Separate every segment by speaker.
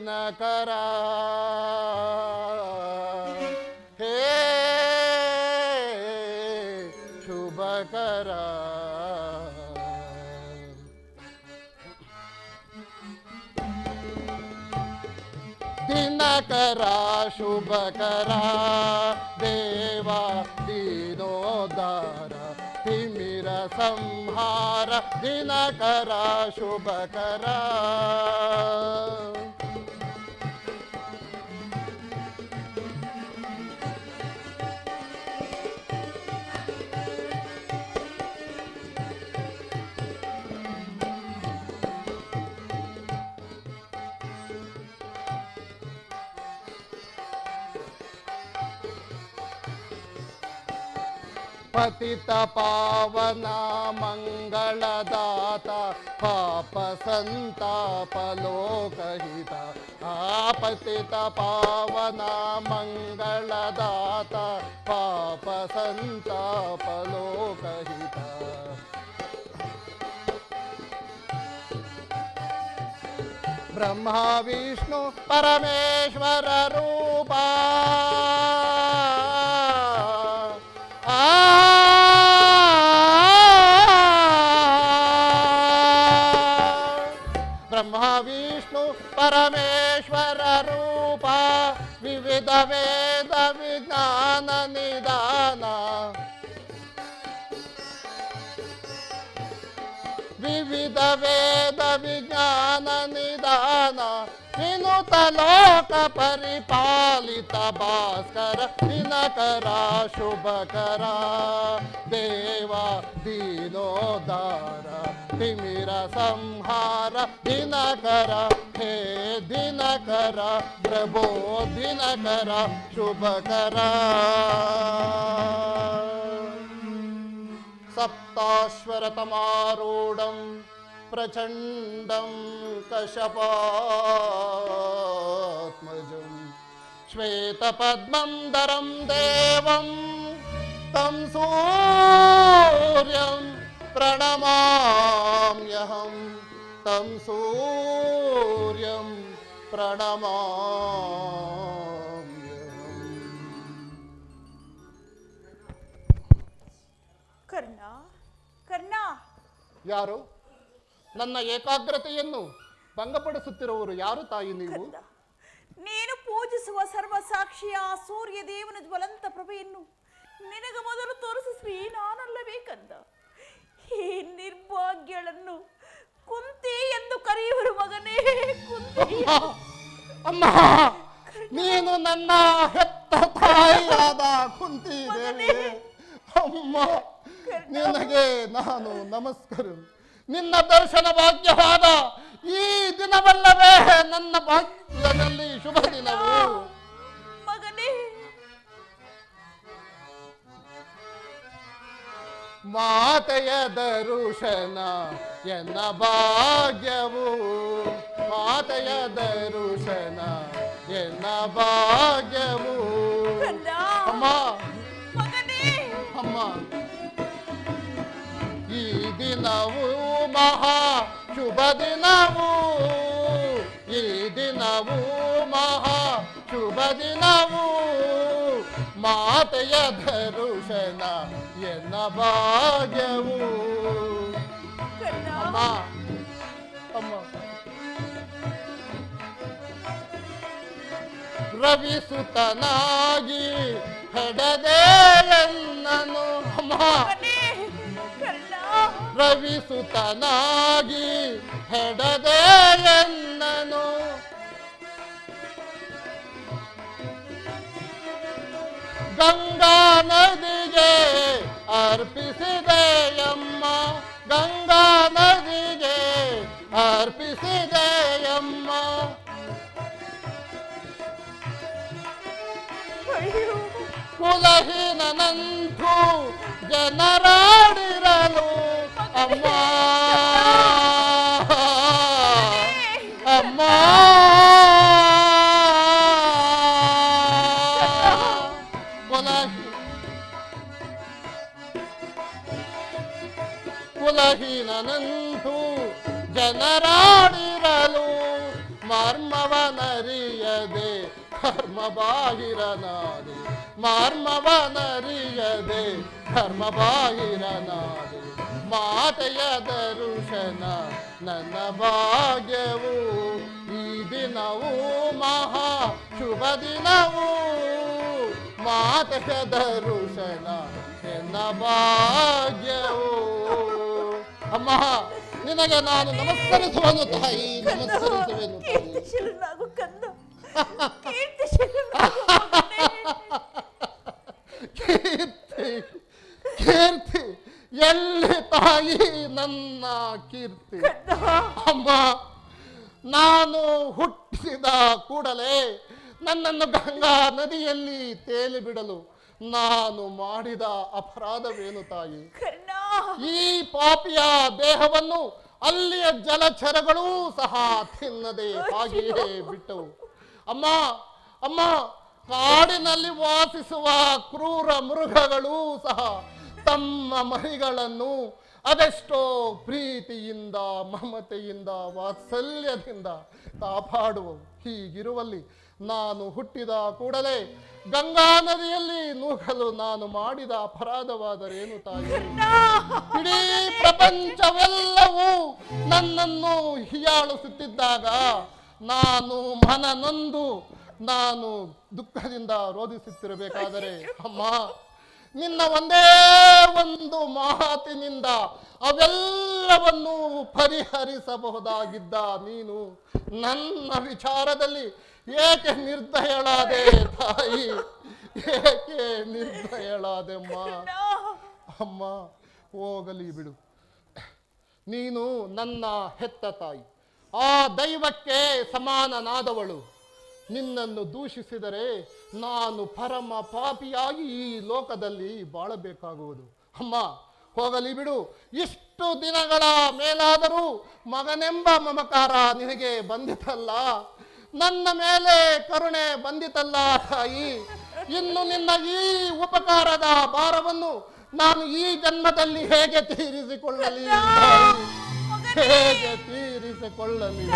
Speaker 1: ದಿನಕರ ಹೇ ಶುಭಕರ ದಿನಕರ ಶುಭಕರ ದೇವ ದೀನೋದ್ಧಾರ ತಿಮಿರ ಸಂಹಾರ ದಿನಕರ ಶುಭಕರ ಪತಿತ ಪಾವನ ಮಂಗಳದಾತ ಪಾಪ ಸಂತಾಪ ಲೋಕಹಿತ ಪತಿತ ಪಾವನ ಮಂಗಳದಾತ ಪಾಪ ಸಂತಾಪ ಲೋಕಹಿತ ಬ್ರಹ್ಮ ವಿಷ್ಣು ಪರಮೇಶ್ವರ ರೂಪ ಬ್ರಹ್ಮ ವಿಷ್ಣು ಪರಮೇಶ್ವರ ರೂಪ ವಿವಿಧ ವೇದ ವಿಜ್ಞಾನ ನಿಧಾನ ವಿವಿಧ ವೇದ ವಿಜ್ಞಾನ ನಿಧಾನ ವಿನುತ ಲೋಕ ಪರಿಪಾಲಿತ ಭಾಸ್ಕರ ದಿನಕರ ಶುಭಕರ ದೇವ ದೀನೋದ್ಧಾರ ತಿಮಿರ ಸಂಹಾರ ದಿನಕರ ಹೇ ದಿನಕರ ಪ್ರಭೋ ದಿನಕರ ಶುಭಕರ ಸಪ್ತಾಶ್ವರತಮಾರೂಢಂ ಪ್ರಚಂಡಂ ಕಶಪಾತ್ಮಜಂ ಶ್ವೇತಪದ್ಮಂ ಧರಂ ದೇವಂ तं सूर्यं प्रणमाम्यहं तं सूर्यं प्रणमाम्यहम्.
Speaker 2: ಕರ್ಣ ಕರ್ಣ
Speaker 1: ಯಾರು? ನನ್ನ ಏಕಾಗ್ರತೆಯನ್ನು ಭಂಗಪಡಿಸುತ್ತಿರುವವರು ಯಾರು ತಾಯಿ ನೀವು?
Speaker 2: ನೀನು ಪೂಜಿಸುವ ಸರ್ವಸಾಕ್ಷಿಯ ಸೂರ್ಯ ದೇವನ ಜ್ವಲಂತ ಪ್ರಭೆಯನ್ನು ನಿನಗ ಮೊದಲು ತೋರಿಸಿ ನಾನಲ್ಲವೇ ಕಂದ. ಈ ನಿರ್ಭಾಗ್ಯಳನ್ನು ಕುಂತಿ ಎಂದು ಕರೆಯುವರು ಮಗನೇ, ಕುಂತಿ.
Speaker 1: ಅಮ್ಮ, ನೀನು ನನ್ನ ಹೆತ್ತ ತಾಯಿಯಾದ ಕುಂತಿ ದೇವಿ. ಅಮ್ಮ, ನಿನಗೆ ನಾನು ನಮಸ್ಕಾರ. ನಿನ್ನ ದರ್ಶನ ಭಾಗ್ಯವಾದ ಈ ದಿನವಲ್ಲವೇ ನನ್ನ ಭಾಗ್ಯದಲ್ಲಿ ಶುಭ ದಿನವು.
Speaker 2: ಮಗನೇ,
Speaker 1: ಮಾತೆಯ ದರುಶನ ಎನ್ನ ಭಾಗ್ಯವು, ಮಾತೆಯ ದರುಶನ ಎನ್ನ ಭಾಗ್ಯವು. ಅಮ್ಮ, ಅಮ್ಮ, ಈ ದಿನವು ಮಹಾ ಶುಭ ದಿನವು, ಈ ದಿನವು ಮಹಾ ಶುಭ ದಿನವು. ಮಾತೆಯ ದರುಶನ ಎನ್ನ ಭಾಗ್ಯವು. ಅಮ್ಮ, ಅಮ್ಮ, ರವಿಸುತನಾಗಿ ಹೆಡದೆ ಎನ್ನನು. ಅಮ್ಮ, ರವಿಸುತನಾಗಿ ಹೆಡದೆ ಎನ್ನನು. ಗಂಗಾ ನದಿಗೆ ಅರ್ಪಿಸಿದೆಯಮ್ಮ, ಗಂಗಾ ನದಿಗೆ ಅರ್ಪಿಸಿದೆಯಮ್ಮ. ಕುಲಹೀನನಂತೂ ಜನರಾಡಿರಲು ಅಮ್ಮ, ಅಮ್ಮ, ಕುಲಹೀನನಂತೂ ಜನರಾಡಿರಲು ಮರ್ಮವನರಿಯದೆ ಕರ್ಮ ಬಾಹಿರನಾದೆ, ಮರ್ಮವನರಿಯದೆ ಕರ್ಮ ಬಾಹಿರನಾದೆ. ಮಾತೆಯ ದರುಶನ ನನ್ನ ಭಾಗ್ಯವು, ಈ ದಿನವೂ ಮಹಾ ಶುಭ ದಿನವೂ. ಮಾತೆಯ ದರುಶನ ನನ್ನ ಭಾಗ್ಯವು. ಅಮ್ಮ, ನಿನಗೆ ನಾನು ನಮಸ್ಕರಿಸುವನು ತಾಯಿ, ನಮಸ್ಕರಿಸುವೆನು ತಾಯಿ.
Speaker 2: ಕೀರ್ತಿಶೀಲನಾಗು ಕಂದ, ಕೀರ್ತಿಶೀಲನಾಗು ಮಗನೇ.
Speaker 1: ಕೀರ್ತಿ ಕೀರ್ತಿ ಎಲ್ಲಿ ತಾಯಿ ನನ್ನ ಕೀರ್ತಿ?
Speaker 2: ಕಂದ,
Speaker 1: ಅಮ್ಮ, ನಾನು ಹುಟ್ಟಿದ ಕೂಡಲೇ ನನ್ನನ್ನು ಗಂಗಾ ನದಿಯಲ್ಲಿ ತೇಲಿ ಬಿಡಲು ನಾನು ಮಾಡಿದ ಅಪರಾಧವೇನು ತಾಯಿ?
Speaker 2: ಕರ್ಣ,
Speaker 1: ಈ ಪಾಪಿಯ ದೇಹವನ್ನು ಅಲ್ಲಿಯ ಜಲಚರಗಳೂ ಸಹ ತಿನ್ನದೆ ಹಾಗೆಯೇ ಬಿಟ್ಟವು. ಅಮ್ಮ ಅಮ್ಮ, ಕಾಡಿನಲ್ಲಿ ವಾಸಿಸುವ ಕ್ರೂರ ಮೃಗಗಳೂ ಸಹ ತಮ್ಮ ಮರಿಗಳನ್ನು ಅದೆಷ್ಟೋ ಪ್ರೀತಿಯಿಂದ, ಮಮತೆಯಿಂದ, ವಾತ್ಸಲ್ಯದಿಂದ ಕಾಪಾಡುವವು. ಹೀಗಿರುವಲ್ಲಿ ನಾನು ಹುಟ್ಟಿದ ಕೂಡಲೇ ಗಂಗಾ ನದಿಯಲ್ಲಿ ನೂಗಲು ನಾನು ಮಾಡಿದ ಅಪರಾಧವಾದರೇನು ತಾಯಿ? ಇಡೀ ಪ್ರಪಂಚವೆಲ್ಲವೂ ನನ್ನನ್ನು ಹೀಯಾಳಿಸುತ್ತಿದ್ದಾಗ ನಾನು ಮನನೊಂದು ನಾನು ದುಃಖದಿಂದ ರೋಧಿಸುತ್ತಿರಬೇಕಾದರೆ, ಅಮ್ಮ, ನಿನ್ನ ಒಂದೇ ಒಂದು ಮಾತಿನಿಂದ ಅವೆಲ್ಲವನ್ನೂ ಪರಿಹರಿಸಬಹುದಾಗಿದ್ದ ನೀನು ನನ್ನ ವಿಚಾರದಲ್ಲಿ ಏಕೆ ನಿರ್ದಯಳಾದೆ ತಾಯಿ? ಏಕೆ ನಿರ್ದಯಳಾದೆಮ್ಮ? ಅಮ್ಮ, ಹೋಗಲಿ ಬಿಡು. ನೀನು ನನ್ನ ಹೆತ್ತ ತಾಯಿ, ಆ ದೈವಕ್ಕೆ ಸಮಾನನಾದವಳು. ನಿನ್ನನ್ನು ದೂಷಿಸಿದರೆ ನಾನು ಪರಮ ಪಾಪಿಯಾಗಿ ಈ ಲೋಕದಲ್ಲಿ ಬಾಳಬೇಕಾಗುವುದು. ಅಮ್ಮ, ಹೋಗಲಿ ಬಿಡು. ಇಷ್ಟು ದಿನಗಳ ಮೇಲಾದರೂ ಮಗನೆಂಬ ಮಮಕಾರ ನಿನಗೆ ಬಂದಿತಲ್ಲ, ನನ್ನ ಮೇಲೆ ಕರುಣೆ ಬಂದಿತಲ್ಲ ತಾಯಿ. ಇನ್ನು ನಿನ್ನ ಈ ಉಪಕಾರದ ಭಾರವನ್ನು ನಾನು ಈ ಜನ್ಮದಲ್ಲಿ ಹೇಗೆ ತೀರಿಸಿಕೊಳ್ಳಲಿ ತಾಯಿ? ಹೇಗೆ ತೀರಿಸಿಕೊಳ್ಳಲಿ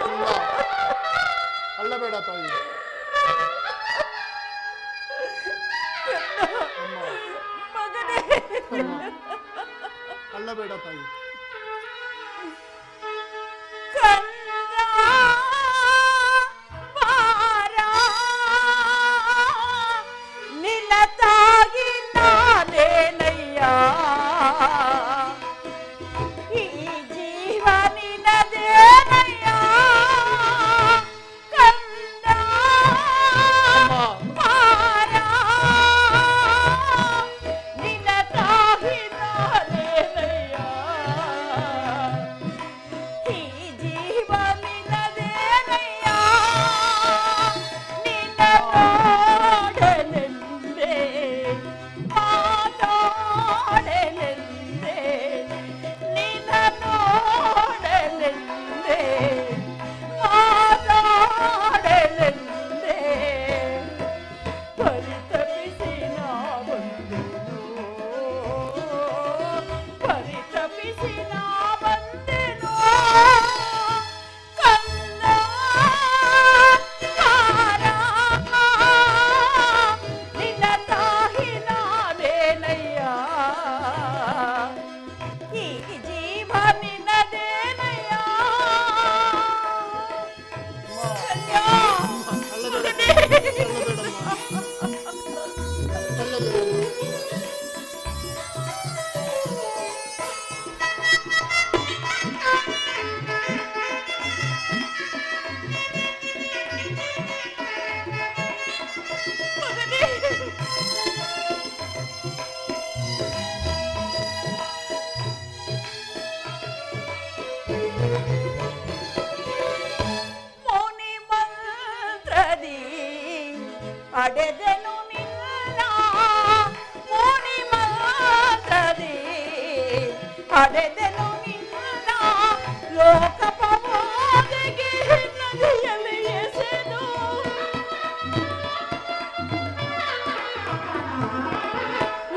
Speaker 1: ಅಮ್ಮ? ಅಳ್ಳಬೇಡ ತಾಯಿ, ಅಳ್ಳಬೇಡ ತಾಯಿ.
Speaker 2: ನಿನ್ನತಾಗಿ ನಾನೇನಯ್ಯ, ಈ ಜೀವ ನಿನ್ನದೇನಯ್ಯ ಕಂದ. ನಿನ್ನತಾಗಿ ನಾನೇನಯ್ಯ. ಪಡೆದೆನು ನಿನ್ನ ಮುನಿ ಮಾತದಿ ಪಡೆದೆನು ನಿನ್ನ ಲೋಕ ಪ್ರಮೋದಕ್ಕೆ ನದಿಯಲ್ಲಿ ಎಸೆದು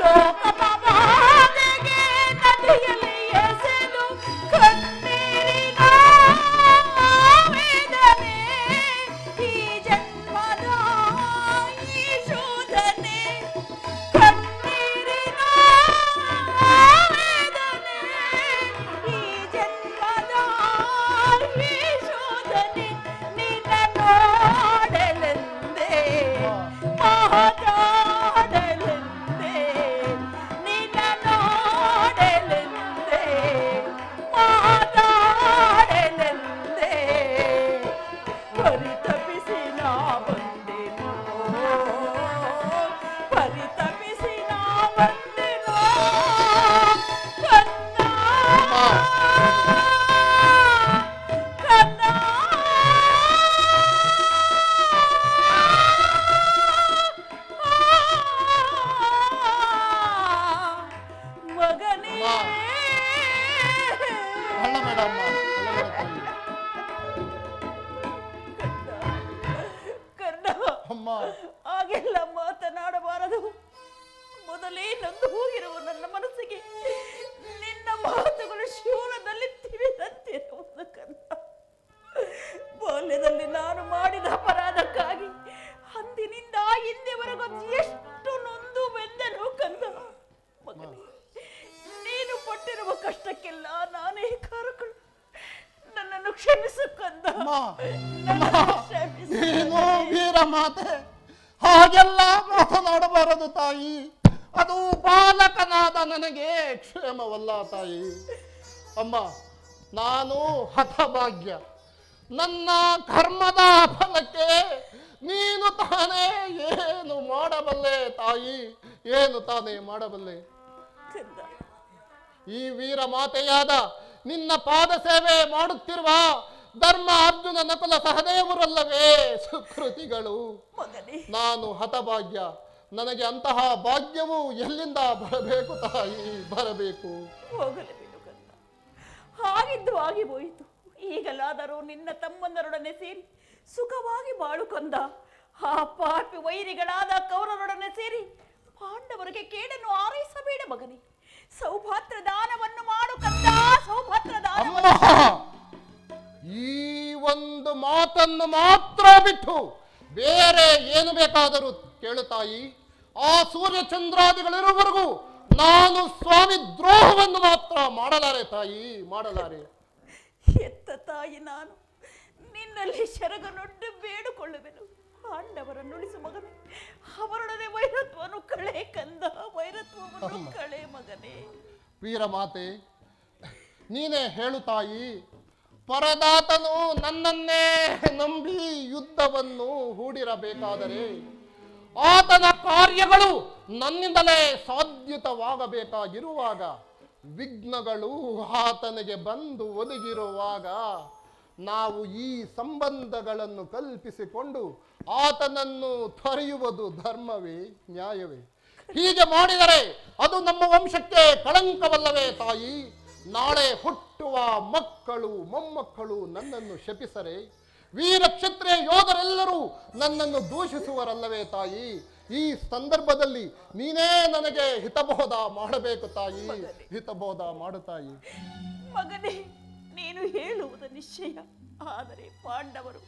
Speaker 2: ಲೋಕ ಪ್ರಮೋದಕ್ಕೆ ನದಿಯಲ್ಲಿ ಎಸೆದು ಕಣ್ಣೀರಿನ ವೇದನೆ ಈ ಜನ್ಮದ ಈ ಶೋಧನೆ ಕಣ್ಣೀರಿನ ವೇದನೆ ಈ ಜನ್ಮದ ಈ ಶೋಧನೆ ನಿನ್ನ ನೋಡಲೆಂದೇ ಮಾತಾಡಲೆಂದೇ ನಿನ್ನ ನೋಡಲೆಂದೇ ಮಾತಾಡಲೆಂದೇ ಪರಿತಪಿಸಿ ನಾ ಬಂದೆನು ಪರಿತಪಿಸಿ ನಾ ಬಂದೆನು ಕನ್ನ ಕನ್ನ ಮಗನೇ
Speaker 1: ಅಲ್ಲ ಮೇಡಮ್, ಅಲ್ಲ ಮೇಡಮ್ ತಾಯಿ.
Speaker 2: ಕರ್ಣ
Speaker 1: ಅಮ್ಮ
Speaker 2: ಹಾಗೆಲ್ಲ ಮಾತನಾಡಬಾರದು. ಮೊದಲೇ ನೊಂದು ಹೋಗಿರುವ ನನ್ನ ಮನಸ್ಸಿಗೆ ನಿನ್ನ ಮಾತುಗಳು ಶೂಲದಲ್ಲಿ ತಿವಿದಂತಿರುವುದು ಕರ್ಣ. ಬಾಲ್ಯದಲ್ಲಿ ನಾನು ಮಾಡಿದ ಅಪರಾಧಕ್ಕಾಗಿ ಅಂದಿನಿಂದ ಇಂದಿವರೆಗೂ ಎಷ್ಟು ನೊಂದು ಬೆಂದನು ಕಂದ. ಮಗನೇ, ನೀನು ಪಟ್ಟಿರುವ ಕಷ್ಟಕ್ಕೆಲ್ಲ ನಾನೇ ಕಾರಕಳು. ನನ್ನನ್ನು ಕ್ಷಮಿಸು ಕಂದ,
Speaker 1: ಅಮ್ಮ,
Speaker 2: ನನ್ನನ್ನು ಕ್ಷಮಿಸು.
Speaker 1: ಏನು ವೀರ ಮಾತೆ, ಹಾಗೆಲ್ಲ ಮಾತನಾಡಬಾರದು ತಾಯಿ. ಅದು ಬಾಲಕನಾದ ನನಗೆ ಕ್ಷೇಮವಲ್ಲ ತಾಯಿ. ಅಮ್ಮ, ನಾನು ಹತಭಾಗ್ಯ. ನನ್ನ ಕರ್ಮದ ಫಲಕ್ಕೆ ನೀನು ತಾನೇ ಏನು ಮಾಡಬಲ್ಲೆ ತಾಯಿ, ಏನು ತಾನೇ ಮಾಡಬಲ್ಲೆ?
Speaker 2: ಕಂದ,
Speaker 1: ಈ ವೀರ ಮಾತೆಯಾದ ನಿನ್ನ ಪಾದ ಸೇವೆ ಮಾಡುತ್ತಿರುವ ಧರ್ಮ ಅರ್ಜುನ ನಕುಲ ಸಹದೇವರಲ್ಲವೇ ಸುಕೃತಿಗಳು.
Speaker 2: ಮಗನೇ,
Speaker 1: ನಾನು ಹತಭಾಗ್ಯ. ನನಗೆ ಅಂತಹ ಭಾಗ್ಯವು ಎಲ್ಲಿಂದ ಬರಬೇಕು ತಾಯಿ, ಬರಬೇಕು?
Speaker 2: ಹೋಗಲೇ ಬಿಡು ಕಂದ. ಹಾಗಿದ್ದು ಆಗಿ ಹೋಯಿತು. ಈಗಲಾದರೂ ನಿನ್ನ ತಮ್ಮಂದರೊಡನೆ ಸೇರಿ ಸುಖವಾಗಿ ಬಾಳು ಕಂದ. ಆ ಪಾಪಿ ವೈರಿಗಳಾದ ಕೌರವರೊಡನೆ ಸೇರಿ ಪಾಂಡವರಿಗೆ ಕೇಡನ್ನು ಆರೈಸಬೇಡ ಮಗನೇ. ಸೌಭಾತ್ರ ದಾನವನ್ನು ಮಾಡು ಕಂದ, ಸೌಭಾತ್ರ ದಾನ.
Speaker 1: ಅಮ್ಮ, ಈ ಒಂದು ಮಾತನ್ನು ಮಾತ್ರ ಬಿಟ್ಟು ಬೇರೆ ಏನು ಬೇಕಾದರೂ ಕೇಳು ತಾಯಿ. ಆ ಸೂರ್ಯ ಚಂದ್ರಾದಿಗಳಿರುವವರೆಗೂ ನಾನು ಸ್ವಾಮಿ ದ್ರೋಹವನ್ನು ಮಾತ್ರ ಮಾಡಲಾರೆ ತಾಯಿ, ಮಾಡಲಾರೆ.
Speaker 2: ಎತ್ತ ತಾಯಿ, ನಾನು ನಿನ್ನಲ್ಲಿ ಶರಗನೊಡ್ಡು ಬೇಡಿಕೊಳ್ಳುವೆನು. ಪಾಂಡವರನ್ನು ಉಳಿಸು ಮಗನೇ. ಅವರೊಡನೆ ವೈರತ್ವವನ್ನು ಕಳೆ ಕಂದ, ವೈರತ್ವವನ್ನು ಕಳೆ ಮಗನೇ.
Speaker 1: ವೀರಮಾತೆ, ನೀನೇ ಹೇಳು ತಾಯಿ. ಪರದಾತನು ನನ್ನನ್ನೇ ನಂಬಿ ಯುದ್ಧವನ್ನು ಹೂಡಿರಬೇಕಾದರೆ ಆತನ ಕಾರ್ಯಗಳು ನನ್ನಿಂದಲೇ ಸಾಧ್ಯತವಾಗಬೇಕಾಗಿರುವಾಗ, ವಿಘ್ನಗಳು ಆತನಿಗೆ ಬಂದು ಒದಗಿರುವಾಗ ನಾವು ಈ ಸಂಬಂಧಗಳನ್ನು ಕಲ್ಪಿಸಿಕೊಂಡು ಆತನನ್ನು ತೊರೆಯುವುದು ಧರ್ಮವೇ, ನ್ಯಾಯವೇ? ಹೀಗೆ ಮಾಡಿದರೆ ಅದು ನಮ್ಮ ವಂಶಕ್ಕೆ ಕಳಂಕವಲ್ಲವೇ ತಾಯಿ? ನಾಳೆ ಹುಟ್ಟುವ ಮಕ್ಕಳು ಮೊಮ್ಮಕ್ಕಳು ನನ್ನನ್ನು ಶಪಿಸರೆ, ವೀರ ಕ್ಷತ್ರಿಯ ಯೋಧರೆಲ್ಲರೂ ನನ್ನನ್ನು ದೂಷಿಸುವರಲ್ಲವೇ ತಾಯಿ? ಈ ಸಂದರ್ಭದಲ್ಲಿ ನೀನೇ ನನಗೆ ಹಿತಬೋಧ ಮಾಡಬೇಕು ತಾಯಿ, ಹಿತಬೋಧ ಮಾಡು ತಾಯಿ.
Speaker 2: ಮಗನೇ, ನೀನು ಹೇಳುವುದು ನಿಶ್ಚಯ. ಆದರೆ ಪಾಂಡವರು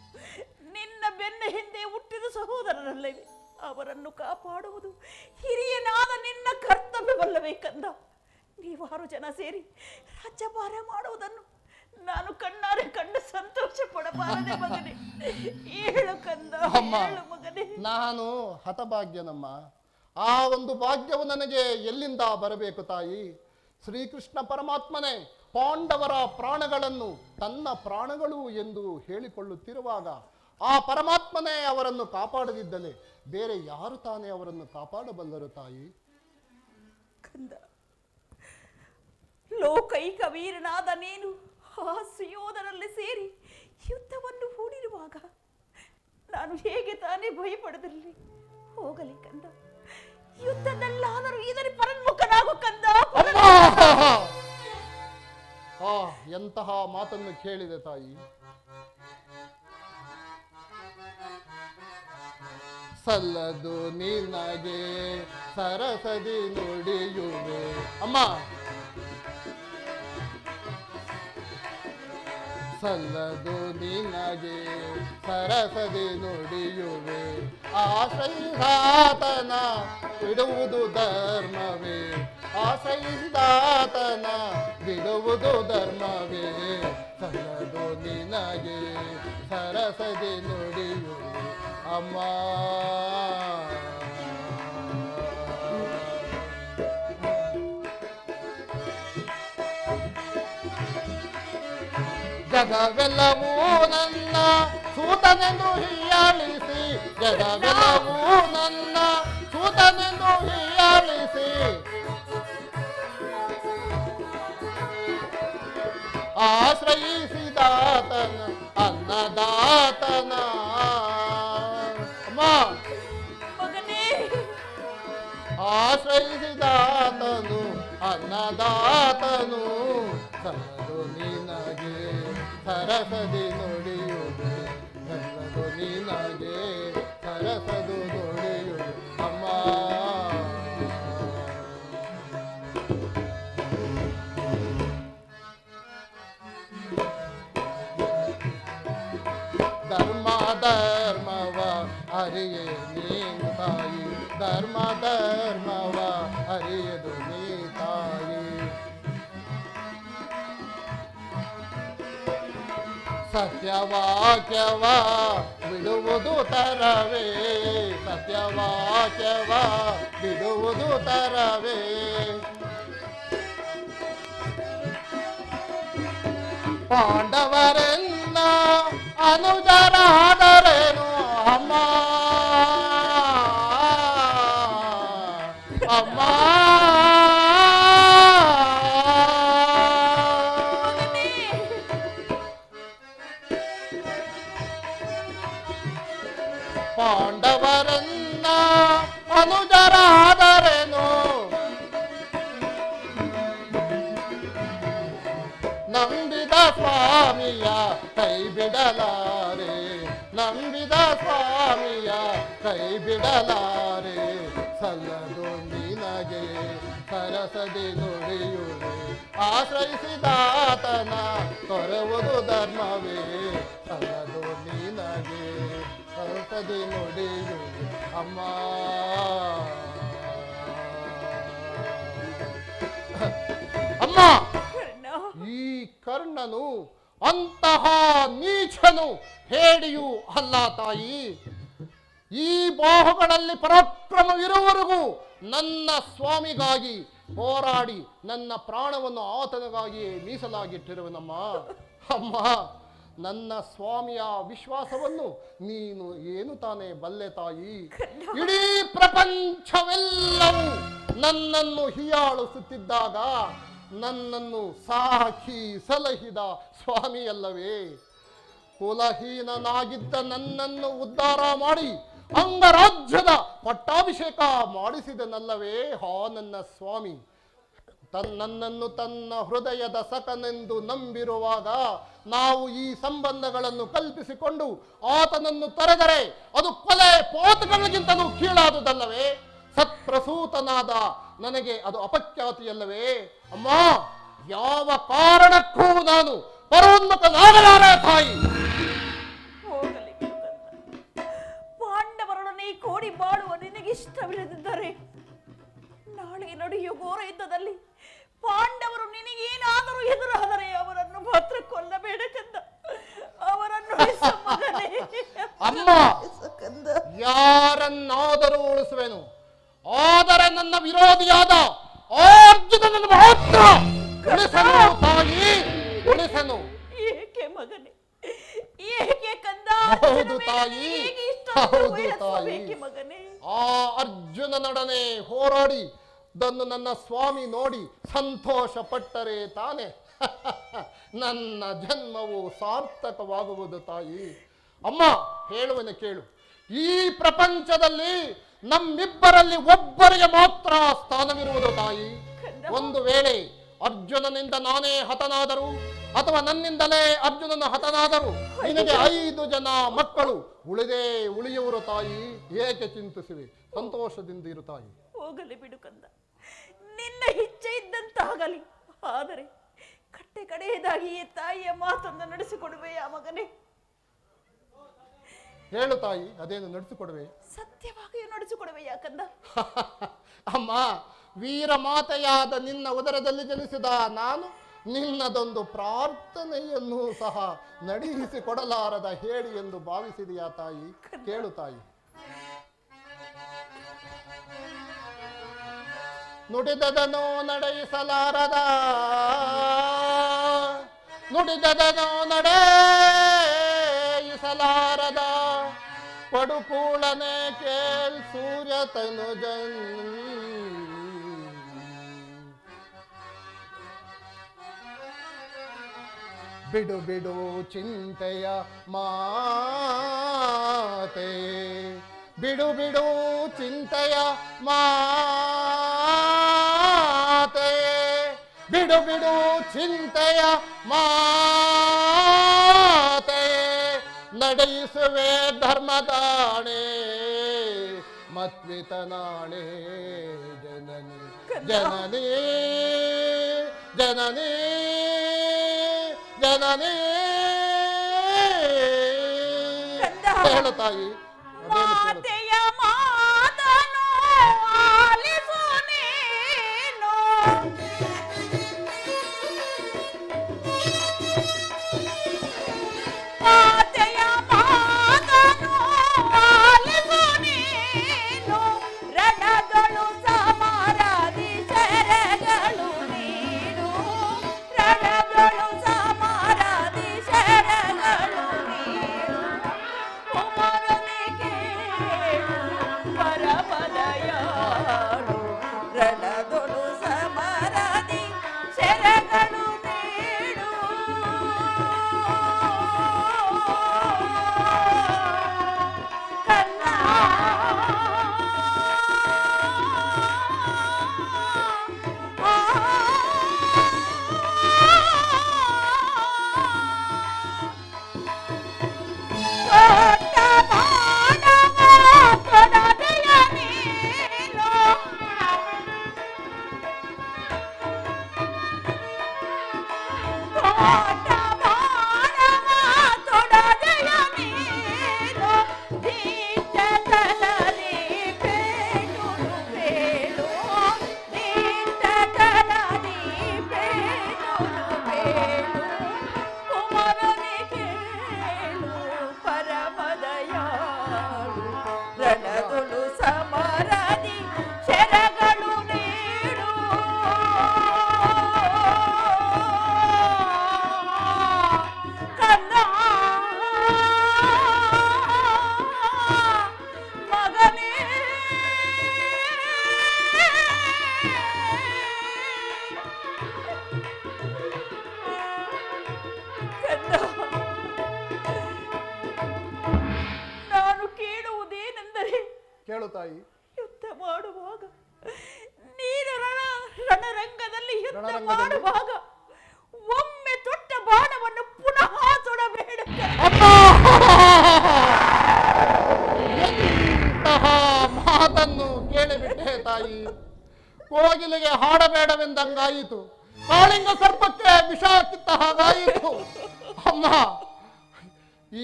Speaker 2: ನಿನ್ನ ಬೆನ್ನ ಹಿಂದೆ ಹುಟ್ಟಿದ ಸಹೋದರರಲ್ಲವೇ? ಅವರನ್ನು ಕಾಪಾಡುವುದು ಹಿರಿಯನಾದ ನಿನ್ನ ಕರ್ತವ್ಯವಲ್ಲವೇ ಕಂದ? ನೀವಾರು ಜನ ಸೇರಿ ರಾಜ್ಯಭಾರ ಮಾಡುವುದನ್ನು ನಾನು ಕಣ್ಣಾರೆ ಕಂಡು ಸಂತೋಷ ಪಡಬಾರದೆ ಮಗನೇ? ಹೇಳು ಕಂದ, ಹೇಳು ಮಗನೇ.
Speaker 1: ನಾನು ಹತಭಾಗ್ಯನಮ್ಮ. ಆ ಒಂದು ಭಾಗ್ಯವು ನನಗೆ ಎಲ್ಲಿಂದ ಬರಬೇಕು ತಾಯಿ? ಶ್ರೀಕೃಷ್ಣ ಪರಮಾತ್ಮನೇ ಪಾಂಡವರ ಪ್ರಾಣಗಳನ್ನು ತನ್ನ ಪ್ರಾಣಗಳು ಎಂದು ಹೇಳಿಕೊಳ್ಳುತ್ತಿರುವಾಗ ಆ ಪರಮಾತ್ಮನೇ ಅವರನ್ನು ಕಾಪಾಡದಿದ್ದಲ್ಲಿ ಬೇರೆ ಯಾರು ತಾನೇ ಅವರನ್ನು ಕಾಪಾಡಬಲ್ಲರು ತಾಯಿ?
Speaker 2: ಕಂದ, ಲೋಕೈಕ ವೀರನಾದ ನೀನು ಆ ಸುಯೋಧನಲ್ಲಿ ಸೇರಿ ಯುದ್ಧವನ್ನು ಹೂಡಿರುವಾಗ ನಾನು ಹೇಗೆ ತಾನೇ ಭಯಪಡದಿರಲಿ? ಓ ಹೋಗಲಿ ಕಂದ, ಯುದ್ಧದಲ್ಲಾದರೂ ಇದರ ಪರನ್ಮುಖನಾಗು ಕಂದ.
Speaker 1: ಎಂತಹ ಮಾತನ್ನು ಕೇಳಿದೆ ತಾಯಿ. ಸಲ್ಲದು ನಿನಗೆ ಸರಸದಿ ನುಡಿಯುವೆ. ಅಮ್ಮ, ಸಲ್ಲದು ನಿನಗೆ ಸರಸದಿ ನುಡಿಯುವೆ. ಆಶ್ರಯಿಸಾತನ ಬಿಡುವುದು ಧರ್ಮವೇ, ಆಶ್ರಯಿಸಿದಾತನ ಬಿಡುವುದು ಧರ್ಮವೇ. ಸಲ್ಲದು ನಿನಗೆ ಸರಸದಿ ನುಡಿಯುವೆ ಅಮ್ಮ. ಜಗವೆಲ್ಲವೂ ನನ್ನ ಸೂತನೆಂದು ಹೀಯಾಳಿಸಿ, ಜಗವೆಲ್ಲವೂ ನನ್ನ ಸೂತನೆಂದು ಹೀಯಾಳಿಸಿ, ಆಶ್ರಯಿಸಿದಾತನ ಅನ್ನದಾತನ. ಅಮ್ಮ, ಆಶ್ರಯಿಸಿದಾತನು ಅನ್ನದಾತನು. ಸಲ್ಲದು ನಿನಗೆ ಸರಸದಿ ನುಡಿಯುವೆ, ಸಲ್ಲದು ನಿನಗೆ ಸರಸದು ನುಡಿಯುವೆ ಅಮ್ಮ. ಧರ್ಮ ಧರ್ಮವ ಅರಿಯೇ ನೀನು ತಾಯಿ, ಧರ್ಮ ಧರ್ಮವ ಅರಿಯದು ನೀ ತಾಯಿ. ಸತ್ಯವಾಕ್ಯವ ಬಿಡುವುದು ತರವೇ, ಸತ್ಯವಾಕ್ಯವ ಬಿಡುವುದು ತರವೇ. ಪಾಂಡವರೆನ್ನ ಅನುಜರಾದರೇನು ಅಮ್ಮ, ಅಮ್ಮ. ಪಾಂಡವರನ್ನ ಅನುಜರಾದರೇನು, ನಂಬಿದ ಸ್ವಾಮಿಯ ಕೈ ಬಿಡಲಾರೆ, ನಂಬಿದ ಸ್ವಾಮಿಯ ಕೈ ಬಿಡಲಾರೆ. ಸಲ್ಲದು ನಿನಗೆ ಸರಸದಿ ನುಡಿಯುವೆ, ಆಶ್ರಯಿಸಿದಾತನ ತೊರೆಯುವುದು ಧರ್ಮವೇ. ಸಲ್ಲದು ನಿನಗೆ ಸರಸದಿ ನುಡಿಯುವೆ ಅಮ್ಮ. ಅಮ್ಮ, ಈ ಕರ್ಣನು ಅಂತಹ ನೀಚನು ಹೇಡಿಯೂ ಅಲ್ಲ ತಾಯಿ. ಈ ಬಾಹುಗಳಲ್ಲಿ ಪರಾಕ್ರಮವಿರುವವರೆಗೂ ನನ್ನ ಸ್ವಾಮಿಗಾಗಿ ಹೋರಾಡಿ ನನ್ನ ಪ್ರಾಣವನ್ನು ಆತನಿಗಾಗಿಯೇ ಮೀಸಲಾಗಿಟ್ಟಿರುವನಮ್ಮ. ಅಮ್ಮ, ನನ್ನ ಸ್ವಾಮಿಯ ವಿಶ್ವಾಸವನ್ನು ನೀನು ಏನು ತಾನೇ ಬಲ್ಲೆ ತಾಯಿ. ಇಡೀ ಪ್ರಪಂಚವೆಲ್ಲವೂ ನನ್ನನ್ನು ಹೀಯಾಳಿಸುತ್ತಿದ್ದಾಗ ನನ್ನನ್ನು ಸಾಕಿ ಸಲಹಿದ ಸ್ವಾಮಿಯಲ್ಲವೇ. ಕುಲಹೀನನಾಗಿದ್ದ ನನ್ನನ್ನು ಉದ್ಧಾರ ಮಾಡಿ ಅಂಗರಾಜ್ಯದ ಪಟ್ಟಾಭಿಷೇಕ ಮಾಡಿಸಿದನಲ್ಲವೇ ಹಾ ನನ್ನ ಸ್ವಾಮಿ. ನನ್ನನ್ನು ತನ್ನ ಹೃದಯದ ಸಖನೆಂದು ನಂಬಿರುವಾಗ ನಾವು ಈ ಸಂಬಂಧಗಳನ್ನು ಕಲ್ಪಿಸಿಕೊಂಡು ಆತನನ್ನು ತೊರೆದರೆ ಅದು ಕೊಲೆ ಪೋತಗಳಿಗಿಂತಲೂ ಕೀಳಾದುದಲ್ಲವೇ. ಸತ್ಪ್ರಸೂತನಾದ ನನಗೆ ಅದು ಅಪಖ್ಯಾತಿಯಲ್ಲವೇ. ಅಮ್ಮ, ಯಾವ ಕಾರಣಕ್ಕೂ ನಾನು ಪರೋನ್ಮುಖನಾಗಲಾರೆ ತಾಯಿ.
Speaker 2: ಹೋಗಲಿ ಪಾಂಡವರೊಡನೆ ಕೋಡಿ ಬಾಳುವ ನಿನಗಿಷ್ಟವಿಲ್ಲದಿದ್ದರೆ ನಾಳೆ ನಡೆಯುವ ಘೋರ ಯುದ್ಧದಲ್ಲಿ ಪಾಂಡವರು ನಿನಗೇನಾದರೂ ಎದುರಾದರೆ ಅವರನ್ನು ಮಾತ್ರ ಕೊಲ್ಲಬೇಡ ಕಂದ, ಅವರನ್ನು
Speaker 1: ಅಮ್ಮ, ಯಾರನ್ನಾದರೂ ಉಳಿಸುವೆನು, ಆದರೆ ನನ್ನ ವಿರೋಧಿಯಾದ ಅರ್ಜುನನನ್ನು ಮಾತ್ರ ಉಳಿಸನು ತಾಯಿ, ಉಳಿಸನು.
Speaker 2: ಏಕೆ ಮಗನೇ, ಏಕೆ ಕಂದ?
Speaker 1: ಹೌದು ತಾಯಿ, ಹೌದು ತಾಯಿ.
Speaker 2: ಮಗನೇ,
Speaker 1: ಆ ಅರ್ಜುನನೊಡನೆ ಹೋರಾಡಿ ದನ್ನು ನನ್ನ ಸ್ವಾಮಿ ನೋಡಿ ಸಂತೋಷ ಪಟ್ಟರೆ ತಾನೆ ನನ್ನ ಜನ್ಮವು ಸಾರ್ಥಕವಾಗುವುದು ತಾಯಿ. ಅಮ್ಮ, ಹೇಳುವನು ಕೇಳು. ಈ ಪ್ರಪಂಚದಲ್ಲಿ ನಮ್ಮಿಬ್ಬರಲ್ಲಿ ಒಬ್ಬರಿಗೆ ಮಾತ್ರ ಸ್ಥಾನವಿರುವುದು ತಾಯಿ. ಒಂದು ವೇಳೆ ಅರ್ಜುನನಿಂದ ನಾನೇ ಹತನಾದರು ಅಥವಾ ನನ್ನಿಂದಲೇ ಅರ್ಜುನನ ಹತನಾದರು ನಿನಗೆ 5 ಜನ ಮಕ್ಕಳು ಉಳಿಯುವರು ತಾಯಿ. ಏಕೆ ಚಿಂತಿಸುವೆ? ಸಂತೋಷದಿಂದ ಇರು ತಾಯಿ.
Speaker 2: ಹೋಗಲಿ ಬಿಡು ಕಂದ, ನಿನ್ನ ಇಚ್ಛೆ ಇದ್ದಂತಾಗಲಿ. ಆದರೆ ಕಡೆಯದಾಗಿ ಈ ತಾಯಿಯ ಮಾತನ್ನು ನಡೆಸಿಕೊಡುವೆಯ ಮಗನೇ?
Speaker 1: ಹೇಳು ತಾಯಿ, ಅದೇನು ನಡೆಸಿಕೊಡುವೆ?
Speaker 2: ಸತ್ಯವಾಗಿಯೂ ನಡೆಸಿಕೊಡುವೆ ಯಾಕಂದ?
Speaker 1: ಅಮ್ಮ, ವೀರ ಮಾತೆಯಾದ ನಿನ್ನ ಉದರದಲ್ಲಿ ಜನಿಸಿದ ನಾನು ನಿನ್ನದೊಂದು ಪ್ರಾರ್ಥನೆಯನ್ನು ಸಹ ನಡೆಸಿಕೊಡಲಾರದ ಹೇಳಿ ಎಂದು ಭಾವಿಸಿದೆಯಾ ತಾಯಿ? ಕೇಳು ತಾಯಿ. ನುಡಿದದನೋ ನಡೆಸಲಾರದ, ನುಡಿದದನೋ ನಡೆಸಲಾರದ ಪಡುಕೂಳನೆ ಕೇಳ್ ಸೂರ್ಯ ತನುಜನ್. ಬಿಡು ಬಿಡು ಚಿಂತೆಯ ಮಾತೆ, ಬಿಡು ಬಿಡು ಚಿಂತೆಯ ಮಾತೆ, ಬಿಡು ಬಿಡು ಚಿಂತೆಯ ಮಾತೆ, ನಡೆಯಿಸುವೆ ಧರ್ಮದಾಣೆ ಮತ್ವಿತನಾಣೆ. ಜನನಿ ಜನನಿ ಜನನಿ ಜನನಿ. ಹೇಳು ತಾಯಿ,
Speaker 2: ಮಾತೆಯ ಮಾತನು ಆಲಿಸು ನೀನು. ಮಾತೆಯ ಮಾತನು ಆಲಿಸು ನೀನು. ರಣಗಳು ಸಮರದಿ ಶರಗಳು ನೀನು. ರಣಗಳು ಸಮರದಿ ಶರಗಳು ನೀನು. ಕುಮಾರನೇ ಕೇಳು ಪರಮದಯಾಳು. ರಣದೊಳು ಸಮರದಿ ಶರಗಳು ನೀಡು. ಕನ್ನ ಕೊಟ್ಟ ಬಾಣವ ಕೊಡದೆಯ ನೀನು. ಕೊಟ್ಟ ಬಾಣವ ಕೊಡದೆಯ ನೀನು. ದೀಕ್ಷತನದಿ ಬೇಡುನು ಬೇಡು. ದೀಕ್ಷತನದಿ ಬೇಡುನು ಬೇಡು. ಕುಮಾರನೇ ಕೇಳು ಪರಮದಯಾಳು. ರಣದೊಳು ಸಮರದಿ ಶರಗಳು ನೀಡು. ಕನ್ನ ಮಗನೇ ಕನ್ನ, ನಾನು ಕೇಳುವುದೇನೆಂದರೆ,
Speaker 1: ಕೇಳು ತಾಯಿ.
Speaker 2: ಯುದ್ಧ ಮಾಡುವಾಗ ನೀನು ರಣರಂಗದಲ್ಲಿ ಯುದ್ಧ ಮಾಡುವಾಗ ಒಮ್ಮೆ ತೊಟ್ಟ ಬಾಣವನ್ನು ಪುನಃ ಸುಡಬೇಡ.
Speaker 1: ಎಂತಹ ಮಾತನ್ನು ಕೇಳಿಬಿಟ್ಟೆ ತಾಯಿ. ಕೋಗಿಲಿಗೆ ಹಾಡಬೇಡವೆಂದಂಗಾಯಿತು, ಕಾಳಿಂಗ ಸರ್ಪಕ್ಕೆ ವಿಷ ಕಿತ್ತ ಹಾಗಾಯಿತು. ಅಮ್ಮ,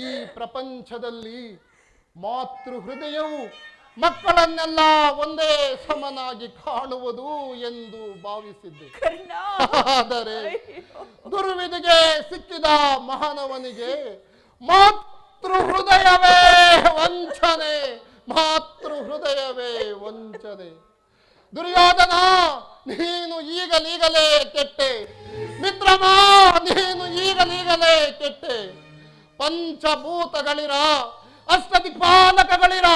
Speaker 1: ಈ ಪ್ರಪಂಚದಲ್ಲಿ ಮಾತೃ ಹೃದಯವು ಮಕ್ಕಳನ್ನೆಲ್ಲ ಒಂದೇ ಸಮನಾಗಿ ಕಾಣುವುದು ಎಂದು ಭಾವಿಸಿದ್ದೆ. ಆದರೆ ದುರ್ವಿಧಿಗೆ ಸಿಕ್ಕಿದ ಮಹಾನವನಿಗೆ ಮಾತೃ ಹೃದಯವೇ ವಂಚನೆ, ಮಾತೃ ಹೃದಯವೇ ವಂಚನೆ. ದುರ್ಯೋಧನ, ನೀನು ಈಗಲೀಗಲೇ ಕೆಟ್ಟೆ. ಮಿತ್ರಮ, ನೀನು ಈಗಲೀಗಲೇ ಕೆಟ್ಟೆ. ಪಂಚಭೂತಗಳಿರ, ಅಷ್ಟದಿಕ್ಪಾಲಕಗಳಿರ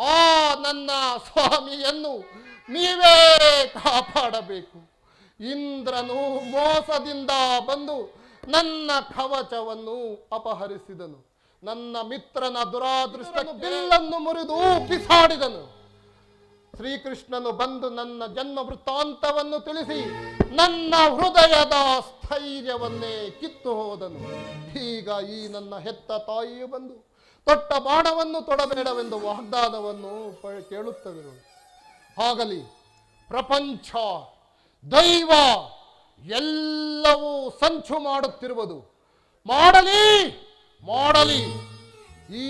Speaker 1: ಆ ನನ್ನ ಸ್ವಾಮಿಯನ್ನು ನೀವೇ ಕಾಪಾಡಬೇಕು. ಇಂದ್ರನು ಮೋಸದಿಂದ ಬಂದು ನನ್ನ ಕವಚವನ್ನು ಅಪಹರಿಸಿದನು. ನನ್ನ ಮಿತ್ರನ ದುರಾದೃಷ್ಟ ಬಿಲ್ಲನ್ನು ಮುರಿದು ಬಿಸಾಡಿದನು. ಶ್ರೀಕೃಷ್ಣನು ಬಂದು ನನ್ನ ಜನ್ಮ ವೃತ್ತಾಂತವನ್ನು ತಿಳಿಸಿ ನನ್ನ ಹೃದಯದ ಸ್ಥೈರ್ಯವನ್ನೇ ಕಿತ್ತು ಹೋದನು. ಈಗ ಈ ನನ್ನ ಹೆತ್ತ ತಾಯಿಯು ಬಂದು ತೊಟ್ಟ ಬಾಣವನ್ನು ತೊಡಬೇಡವೆಂದು ವಾಗ್ದಾನವನ್ನು ಕೇಳುತ್ತದೆ. ಆಗಲಿ, ಪ್ರಪಂಚ ದೈವ ಎಲ್ಲವೂ ಸಂಚು ಮಾಡುತ್ತಿರುವುದು. ಮಾಡಲಿ ಮಾಡಲಿ, ಈ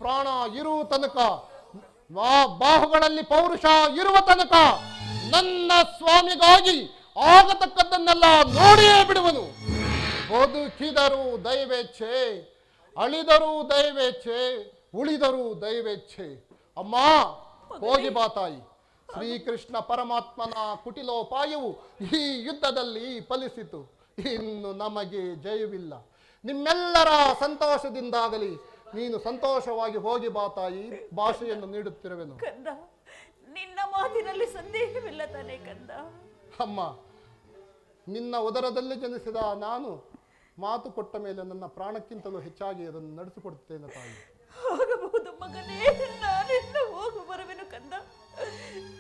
Speaker 1: ಪ್ರಾಣ ಇರುವ ತನಕ, ಬಾಹುಗಳಲ್ಲಿ ಪೌರುಷ ಇರುವ ತನಕ ನನ್ನ ಸ್ವಾಮಿಗಾಗಿ ಆಗತಕ್ಕದ್ದನ್ನೆಲ್ಲ ನೋಡಿಯೇ ಬಿಡುವನು. ಬದುಕಿದರೂ ದೈವೇಚ್ಛೆ, ಅಳಿದರೂ ದೈವೇಚ್ಛೆ, ಉಳಿದರೂ ದೈವೇಚ್ಛೆ. ಅಮ್ಮ, ಹೋಗಿ ಬಾ ತಾಯಿ. ಶ್ರೀಕೃಷ್ಣ ಪರಮಾತ್ಮನ ಕುಟಿಲೋಪಾಯವು ಈ ಯುದ್ಧದಲ್ಲಿ ಫಲಿಸಿತು. ಇನ್ನು ನಮಗೆ ಜಯವಿಲ್ಲ. ನಿಮ್ಮೆಲ್ಲರ ಸಂತೋಷದಿಂದಾಗಲಿ. ನೀನು ಸಂತೋಷವಾಗಿ ಹೋಗಿ ಬಾ ತಾಯಿ. ಭಾಷೆಯನ್ನು ನೀಡುತ್ತಿರುವೆನು.
Speaker 2: ಕಂದ, ನಿನ್ನ ಮಾತಿನಲ್ಲಿ ಸಂದೇಹವಿಲ್ಲ ತಾನೇ ಕಂದ?
Speaker 1: ಅಮ್ಮ, ನಿನ್ನ ಉದರದಲ್ಲಿ ಜನಿಸಿದ ನಾನು ಮಾತು ಕೊಟ್ಟ ಮೇಲೆ ನನ್ನ ಪ್ರಾಣಕ್ಕಿಂತಲೂ ಹೆಚ್ಚಾಗಿ ಅದನ್ನು ನಡೆಸಿಕೊಡುತ್ತೇನೆ ತಾಯಿ.
Speaker 2: ಆಗಬಹುದು ಮಗನೇ, ನಾನಿಂದ ಹೋಗು ಬರುವೆನು ಕಂದ.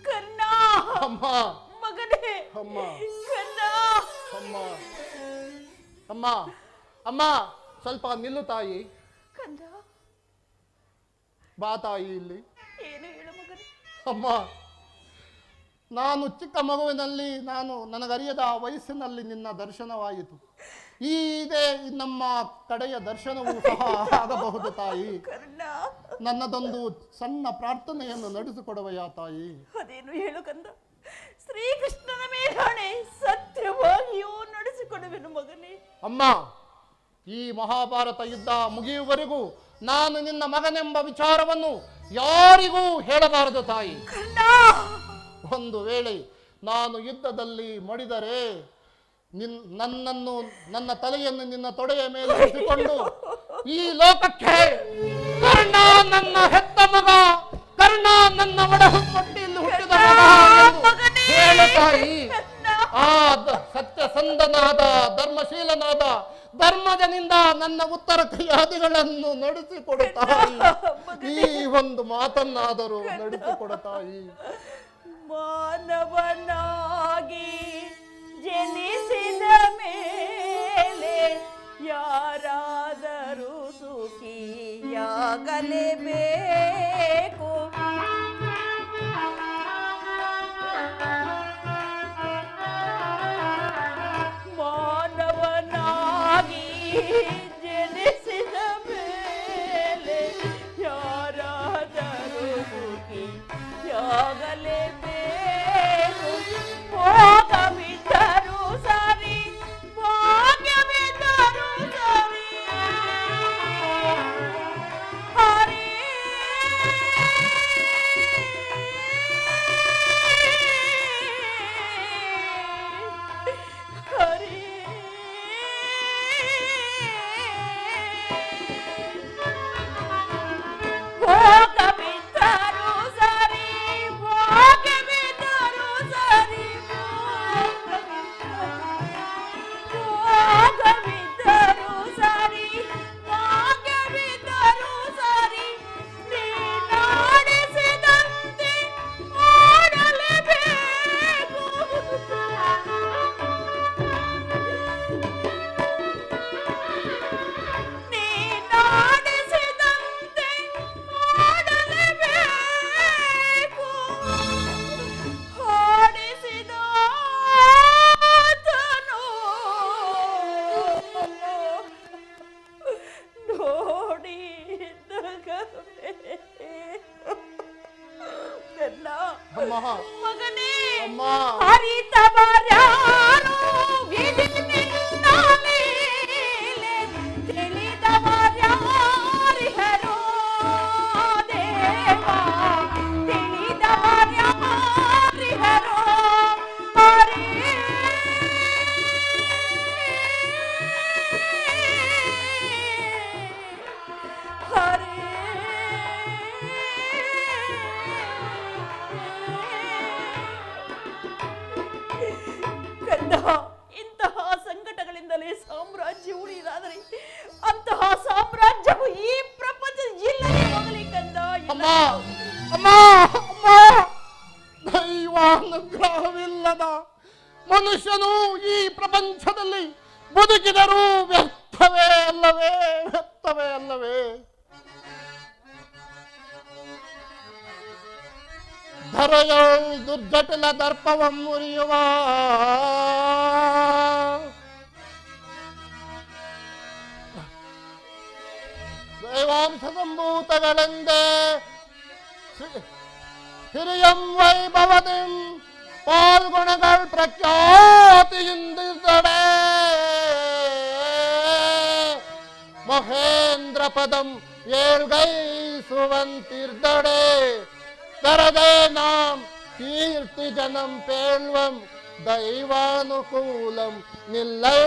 Speaker 2: ಕನ್ನ,
Speaker 1: ಅಮ್ಮ,
Speaker 2: ಮಗನೇ,
Speaker 1: ಅಮ್ಮ,
Speaker 2: ಕನ್ನ,
Speaker 1: ಅಮ್ಮ, ಅಮ್ಮ, ಅಮ್ಮ, ಸ್ವಲ್ಪ ನಿಲ್ಲು ತಾಯಿ.
Speaker 2: ಕಂದ,
Speaker 1: ಬಾ ತಾಯಿ ಇಲ್ಲಿ.
Speaker 2: ಏನು ಹೇಳು ಮಗನೇ?
Speaker 1: ಅಮ್ಮ, ನಾನು ಚಿಕ್ಕ ಮಗುವಿನಲ್ಲಿ, ನನಗರಿಯದ ವಯಸ್ಸಿನಲ್ಲಿ ನಿನ್ನ ದರ್ಶನವಾಯಿತು. ಇದೇ ನಮ್ಮ ಕಡೆಯ ದರ್ಶನವೂ ಸಹ ಆಗಬಹುದು ತಾಯಿ. ನನ್ನದೊಂದು ಸಣ್ಣ ಪ್ರಾರ್ಥನೆಯನ್ನು ನಡೆಸಿಕೊಡುವೆಯಾ ತಾಯಿ?
Speaker 2: ಅದೇನು ಹೇಳು ಕಂದ? ಶ್ರೀಕೃಷ್ಣನ ಮೇಲಾಣೆ ಸತ್ಯವಾಗಿಯೂ ನಡೆಸಿಕೊಡುವೆನು ಮಗನೇ.
Speaker 1: ಅಮ್ಮ, ಈ ಮಹಾಭಾರತ ಯುದ್ಧ ಮುಗಿಯುವವರೆಗೂ ನಾನು ನಿನ್ನ ಮಗನೆಂಬ ವಿಚಾರವನ್ನು ಯಾರಿಗೂ ಹೇಳಬಾರದು ತಾಯಿ. ಒಂದು ವೇಳೆ ನಾನು ಯುದ್ಧದಲ್ಲಿ ಮಡಿದರೆ ನನ್ನ ತಲೆಯನ್ನು ನಿನ್ನ ತೊಡೆಯ ಮೇಲೆ ಇರಿಸಿಕೊಂಡು ಈ ಲೋಕಕ್ಕೆ ಕರ್ಣ ನನ್ನ ಹೆತ್ತ ಮಗ, ಕರ್ಣ ನನ್ನ ಹೊಟ್ಟೆಯಲ್ಲಿ ಹುಟ್ಟಿದ ಮಗ ಹೇಳು ತಾಯಿ. ಆ ಸತ್ಯಸಂಧನಾದ, ಧರ್ಮಶೀಲನಾದ, ಧರ್ಮಜನಿಂದ ನನ್ನ ಉತ್ತರ ಕ್ರಿಯಾದಿಗಳನ್ನು ನಡೆಸಿಕೊಡುತ್ತಾಯಿ. ಈ ಒಂದು ಮಾತನ್ನಾದರೂ ನಡೆಸಿಕೊಡುತ್ತಾಯಿ.
Speaker 2: ಮಾನವನಾಗಿ ಜನಿಸಿದ ಮೇಲೆ ಯಾರಾದರೂ ಸುಖಿಯಾಗಲೇಬೇಕು. ಮಾನವನಾಗಿ ಜನಿಸಿದ ಮೇಲೆ ಯಾರಾದರೂ ಸುಖಿಯಾಗಲೇಬೇಕು. ಭೋಗವಿದ್ದರೂ ಸರಿ, ಭಾಗ್ಯವಿದ್ದರೂ ಸರಿ, ಹರಿ ಹರಿ ಭೋಗವಿದ್ದರೂ ಸರಿ, ಭಾಗ್ಯವಿದ್ದರೂ ಸರಿ, ಭೋಗವಿದ್ದರೂ ಸರಿ, ಭಾಗ್ಯವಿದ್ದರೂ ಸರಿ, ನೀನಾಡಿಸಿದಂತೆ ಮಾಡಲೇಬೇಕು. ನೀನಾಡಿಸಿದಂತೆ ಮಾಡಲೇಬೇಕು. ಹಾಡಿಸಿದ ಆತನು ಮಗನೇ, ಹರಿತವರ್ಯಾರು ವಿಧಿ ನಿನ್ನ ಲೀಲೆ, ತಿಳಿದವರ್ಯಾರಿಹರೋ ದೇವ, ತಿಳಿದವರ್ಯಾರಿಹರೋ ಹರಿ. ಹರಿ ಕಂದ, ಇಂತಹ ಸಂಕಟಗಳಿಂದಲೇ ಸಾಮ್ರಾಜ್ಯ ಉಳಿದಾದರೆ ಅಂತಹ ಸಾಮ್ರಾಜ್ಯವು ಈ ಪ್ರಪಂಚ ಇಲ್ಲದೆ ಹೋಗಲಿ ಕಂದ.
Speaker 1: ಅಮ್ಮ, ಅಮ್ಮ, ಅಮ್ಮ, ವ್ಯರ್ಥದ ಮನುಷ್ಯನು ಈ ಪ್ರಪಂಚದಲ್ಲಿ ಬದುಕಿದರೂ ವ್ಯರ್ಥವೇ ಅಲ್ಲವೇ, ವ್ಯರ್ಥವೇ ಅಲ್ಲವೇ. ಧರೆಯೋಳ್ ದುರ್ಜಟಿಲ ದರ್ಪವಂ ಮುರಿಯುವ ದೈವಾಂಶ ಸಂಭೂತಗಳೆಂದೇ ಹಿರಿಯಂ ವೈಭವದಿಂ ಪಾಲ್ಗುಣಗಳು ಪ್ರಖ್ಯಾತಿಯಿಂದಿದ್ದಡೆ ಮಹೇಂದ್ರ ಪದಂ ಏಳ್ಗೈಸುವಂತಿರ್ದಡೆ ತರದೆ ನಾಂ ಕೀರ್ತಿ ಜನಂ ಪೇಳ್ವಂ ದೈವಾನುಕೂಲಂ ನಿಲ್ಲೈ